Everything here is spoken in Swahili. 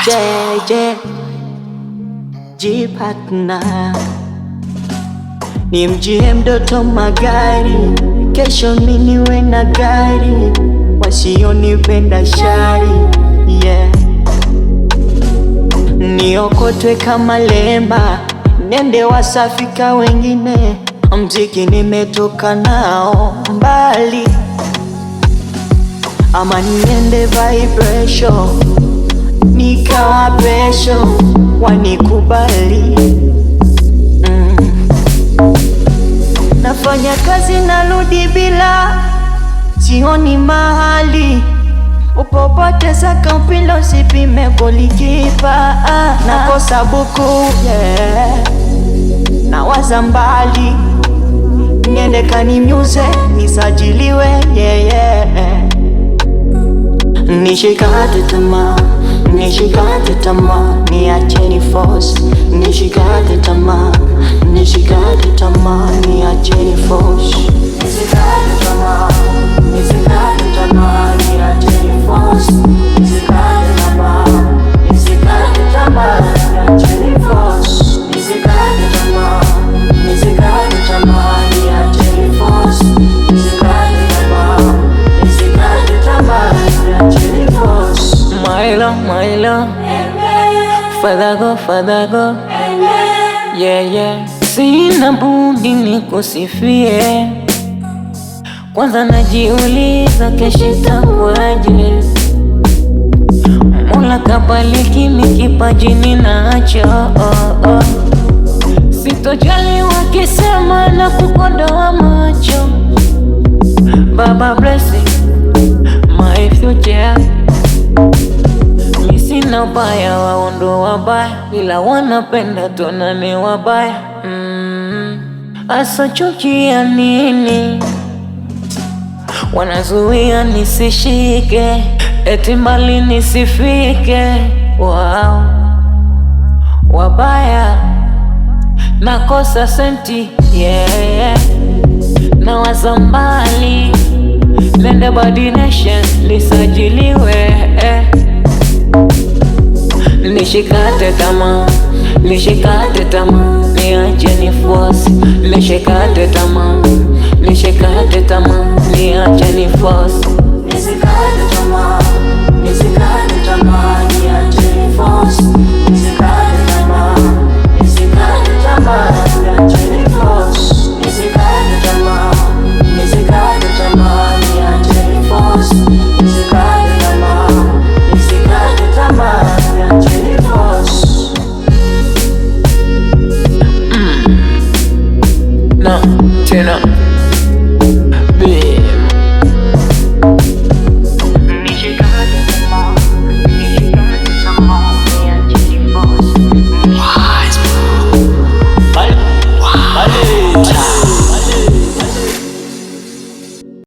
JJ G-Partner ni mjie mdoto magari, kesho mimi niwe na gari, wasionipenda shari, yeah. Niokotwe kama lemba, nende wasafika wengine, mziki nimetoka nao mbali, ama niende vibration, nikawa pesho, wanikubali. Nafanya kazi narudi bila, sioni mahali, upopote saka mpilo sipime golikipa, nakosa buku, yeah. Nawaza mbali, niende Kanimuze nisajiliwe, yeah, yeah. Nishikate tamaa, nishikate tamaa, niacheni force. Nishikate tamaa, nishikate tamaa, niacheni force. Nishikate tamaa, nishikate tamaa, niacheni force. Nishikate tamaa, nishikate tamaa, niacheni force. Nishikate tamaa, nishikate tamaa, niacheni force. Nishikate tamaa, nishikate tamaa, niacheni force. My love, Father go, yeah, yeah. Sina budi nikusifie, kwanza najiuliza kesho itakuwaje. Mola kabariki kipaji ninacho, sitojali wakisema na kukondoa macho. Baba blessing my future, sina ubaya, waondo wabaya, ila wanapenda tuonane wabaya. Asa chuki ya nini? Wanazuia nisishike, eti mbali nisifike. Wow, wabaya, nakosa senti, yeah. Nawaza mbali, nende Bad Nation lisajiliwe, Nishikate tamaa, nishikate tamaa, niacheni force. Nishikate tamaa, nishikate tamaa, niacheni force. Nishikate tamaa, nishikate tamaa, niacheni force. Nishikate tamaa, nishikate tamaa, niacheni force. Nishikate tamaa, nishikate tamaa, niacheni force. Nishikate tamaa, nishikate tamaa, niacheni force. No, tena